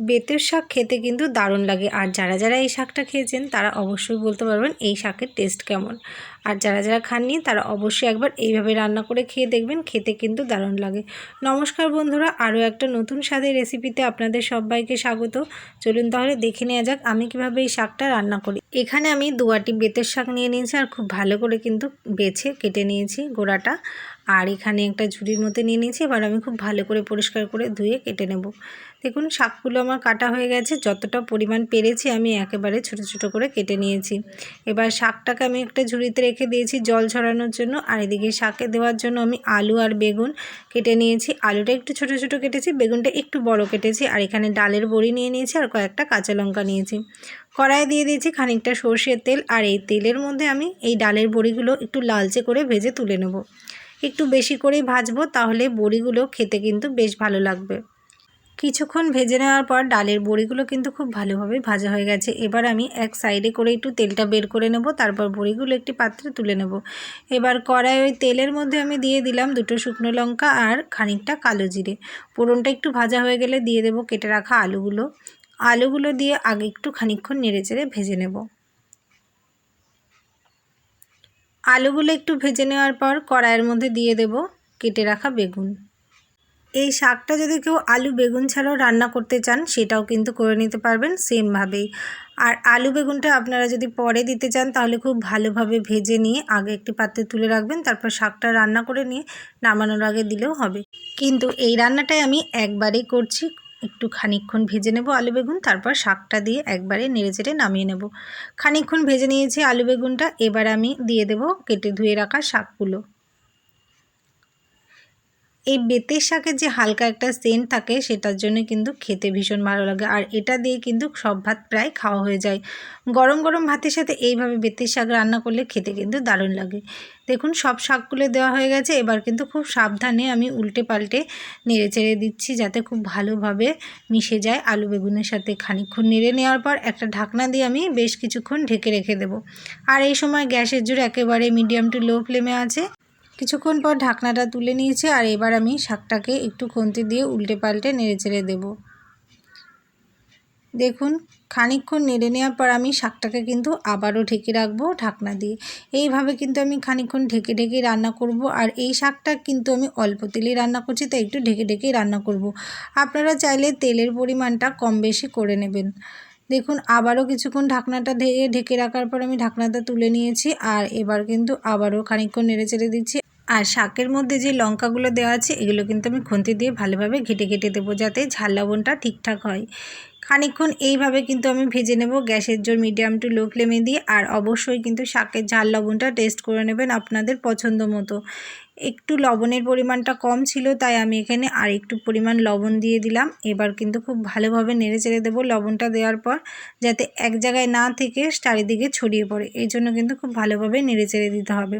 বেতের শাক খেতে কিন্তু দারুণ লাগে। আর যারা যারা এই শাকটা খেয়েছেন তারা অবশ্যই বলতে পারবেন এই শাকের টেস্ট কেমন। আর যারা যারা খাননি তারা অবশ্যই একবার এইভাবে রান্না করে খেয়ে দেখবেন, খেতে কিন্তু দারুণ লাগে। নমস্কার বন্ধুরা, আরও একটা নতুন স্বাদের রেসিপিতে আপনাদের সবাইকে স্বাগত। চলুন তাহলে দেখে নেওয়া যাক আমি কিভাবে এই শাকটা রান্না করি। এখানে আমি 2 আঁটি বেতের শাক নিয়ে নিয়েছি আর খুব ভালো করে কিন্তু বেছে কেটে নিয়েছি গোড়াটা। আর এখানে একটা ঝুড়ির মধ্যে নিয়ে নিয়েছি। এবার আমি খুব ভালো করে পরিষ্কার করে ধুয়ে কেটে নেব। দেখুন শাকগুলো আমার কাটা হয়ে গেছে, যতটা পরিমাণ পেরেছি আমি একেবারে ছোট ছোট করে কেটে নিয়েছি। এবার শাকটাকে আমি একটা ঝুড়িতে রেখে দিয়েছি জল ঝরানোর জন্য। আর এদিকে শাকে দেওয়ার জন্য আমি আলু আর বেগুন কেটে নিয়েছি। আলুটা একটু ছোট ছোট কেটেছি, বেগুনটা একটু বড় কেটেছি। আর এখানে ডালের বড়ি নিয়ে নিয়েছি আর কয়েকটা কাঁচা লঙ্কা নিয়েছি। কড়াইয়ে দিয়ে দিয়েছি খানিকটা সর্ষের তেল। আর এই তেলের মধ্যে আমি এই ডালের বড়িগুলো একটু লালচে করে ভেজে তুলে নেব। একটু বেশি করেই ভাজবো, তাহলে বড়িগুলো খেতে কিন্তু বেশ ভালো লাগবে। কিছুক্ষণ ভেজে নেওয়ার পর ডালের বড়িগুলো কিন্তু খুব ভালোভাবে ভাজা হয়ে গেছে। এবার আমি এক সাইডে করে একটু তেলটা বের করে নেব, তারপর বড়িগুলো একটি পাত্রে তুলে নেব। এবার কড়াই ওই তেলের মধ্যে আমি দিয়ে দিলাম 2টো শুকনো লঙ্কা আর খানিকটা কালো জিরে। ফোড়নটা একটু ভাজা হয়ে গেলে দিয়ে দেব কেটে রাখা আলুগুলো দিয়ে আগে একটু খানিকক্ষণ নেড়েচেড়ে ভেজে নেব। আলুগুলো একটু ভেজে নেওয়ার পর কড়াইয়ের মধ্যে দিয়ে দেব কেটে রাখা বেগুন। এই শাকটা যদি কেউ আলু বেগুন ছাড়াও রান্না করতে চান সেটাও কিন্তু করে নিতে পারবেন সেমভাবেই। আর আলু বেগুনটা আপনারা যদি পরে দিতে চান তাহলে খুব ভালোভাবে ভেজে নিয়ে আগে একটি পাত্রে তুলে রাখবেন, তারপর শাকটা রান্না করে নিয়ে নামানোর আগে দিলেও হবে। কিন্তু এই রান্নাটাই আমি একবারেই করছি। একটু খানিকক্ষণ ভেজে নেব আলু বেগুন, তারপর শাকটা দিয়ে একবারে নেড়েচেড়ে নামিয়ে নেব। খানিকক্ষণ ভেজে নিয়েছি আলু বেগুনটা। এবার আমি দিয়ে দেব কেটে ধুয়ে রাখা শাকগুলো। এই বেতের শাকের যে হালকা একটা সেন্ট থাকে সেটার জন্য কিন্তু খেতে ভীষণ ভালো লাগে। আর এটা দিয়ে কিন্তু সব ভাত প্রায় খাওয়া হয়ে যায়। গরম গরম ভাতের সাথে এইভাবে বেতের শাক রান্না করলে খেতে কিন্তু দারুণ লাগে। দেখুন সব শাকগুলো দেওয়া হয়ে গেছে। এবার কিন্তু খুব সাবধানে আমি উল্টে পাল্টে নেড়ে চেড়ে দিচ্ছি যাতে খুব ভালোভাবে মিশে যায় আলু বেগুনের সাথে। খানিকক্ষণ নেড়ে নেওয়ার পর একটা ঢাকনা দিয়ে আমি বেশ কিছুক্ষণ ঢেকে রেখে দেবো। আর এই সময় গ্যাসের জোর একেবারে মিডিয়াম টু লো ফ্লেমে আছে। কিছুক্ষণ পর ঢাকনাটা তুলে নিয়েছি। আর এবার আমি শাকটাকে একটু খুন্তি দিয়ে উল্টে পাল্টে নেড়েচেড়ে দেব। দেখুন খানিকক্ষণ নেড়ে নেওয়ার পর আমি শাকটাকে কিন্তু আবারও ঢেকে রাখবো ঢাকনা দিয়ে। এইভাবে কিন্তু আমি খানিকক্ষণ ঢেকে ঢেকে রান্না করব। আর এই শাকটা কিন্তু আমি অল্প তেলেই রান্না করছি, তাই একটু ঢেকে ঢেকেই রান্না করব। আপনারা চাইলে তেলের পরিমাণটা কম বেশি করে নেবেন। দেখুন আবারও কিছুক্ষণ ঢাকনাটা ঢেকে রাখার পর আমি ঢাকনাটা তুলে নিয়েছি। আর এবার কিন্তু আবারও খানিকক্ষণ নেড়েচেড়ে দিচ্ছি। আর শাকের মধ্যে যে লঙ্কাগুলো দেওয়া আছে এগুলো কিন্তু আমি খুন্তি দিয়ে ভালোভাবে ঘেটে ঘেটে দেবো যাতে ঝাল লবণটা ঠিকঠাক হয়। খানিকক্ষণ এইভাবে কিন্তু আমি ভেজে নেব গ্যাসের জোর মিডিয়াম টু লো ফ্লেমে দিয়ে। আর অবশ্যই কিন্তু শাকের ঝাল লবণটা টেস্ট করে নেবেন আপনাদের পছন্দ মতো। একটু লবণের পরিমাণটা কম ছিল তাই আমি এখানে আর একটু পরিমাণ লবণ দিয়ে দিলাম। এবার কিন্তু খুব ভালোভাবে নেড়ে চেড়ে দেবো লবণটা দেওয়ার পর, যাতে এক জায়গায় না থেকে চারিদিকে ছড়িয়ে পড়ে। এই জন্য কিন্তু খুব ভালোভাবে নেড়ে চেড়ে দিতে হবে।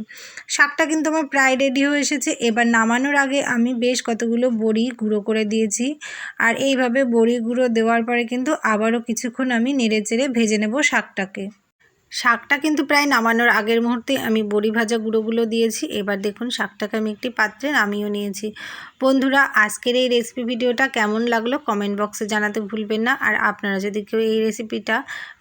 শাকটা কিন্তু আমার প্রায় রেডি হয়ে এসেছে। এবার নামানোর আগে আমি বেশ কতগুলো বড়ি গুঁড়ো করে দিয়েছি। আর এইভাবে বড়ি গুঁড়ো দেওয়ার পরে কিন্তু আবারও কিছুক্ষণ আমি নেড়ে চেড়ে ভেজে নেব শাকটাকে। শাকটা কিন্তু প্রায় নামানোর আগের মুহূর্তে আমি বড়ি ভাজা গুঁড়োগুলো দিয়েছি। এবার দেখুন শাকটাকে আমি একটি পাত্রে নামিয়েও নিয়েছি। বন্ধুরা আজকের এই রেসিপি ভিডিওটা কেমন লাগলো কমেন্ট বক্সে জানাতে ভুলবেন না। আর আপনারা যদি কেউ এই রেসিপিটা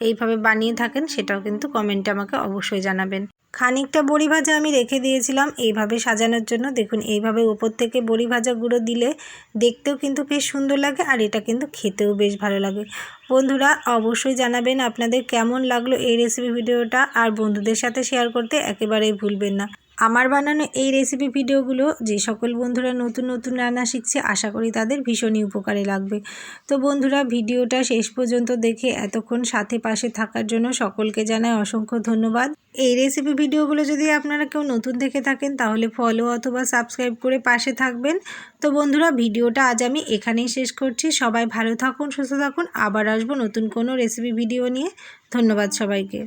এইভাবে বানিয়ে থাকেন সেটাও কিন্তু কমেন্টে আমাকে অবশ্যই জানাবেন। খানিকটা বড়ি ভাজা আমি রেখে দিয়েছিলাম এইভাবে সাজানোর জন্য। দেখুন এইভাবে উপর থেকে বড়ি ভাজা গুঁড়ো দিলে দেখতেও কিন্তু বেশ সুন্দর লাগে আর এটা কিন্তু খেতেও বেশ ভালো লাগে। বন্ধুরা অবশ্যই জানাবেন আপনাদের কেমন লাগলো এই রেসিপি ভিডিওটা। আর বন্ধুদের সাথে শেয়ার করতে একেবারেই ভুলবেন না। আমার বানানো এই রেসিপি ভিডিওগুলো যে সকল বন্ধুরা নতুন নতুন রান্না শিখছে আশা করি তাদের ভীষণই উপকারে লাগবে। তো বন্ধুরা ভিডিওটা শেষ পর্যন্ত দেখে এতক্ষণ সাথে পাশে থাকার জন্য সকলকে জানাই অসংখ্য ধন্যবাদ। এই রেসিপি ভিডিওগুলো যদি আপনারা কেউ নতুন দেখে থাকেন তাহলে ফলো অথবা সাবস্ক্রাইব করে পাশে থাকবেন। তো বন্ধুরা ভিডিওটা আজ আমি এখানেই শেষ করছি। সবাই ভালো থাকুন, সুস্থ থাকুন। আবার আসবো নতুন কোনো রেসিপি ভিডিও নিয়ে। ধন্যবাদ সবাইকে।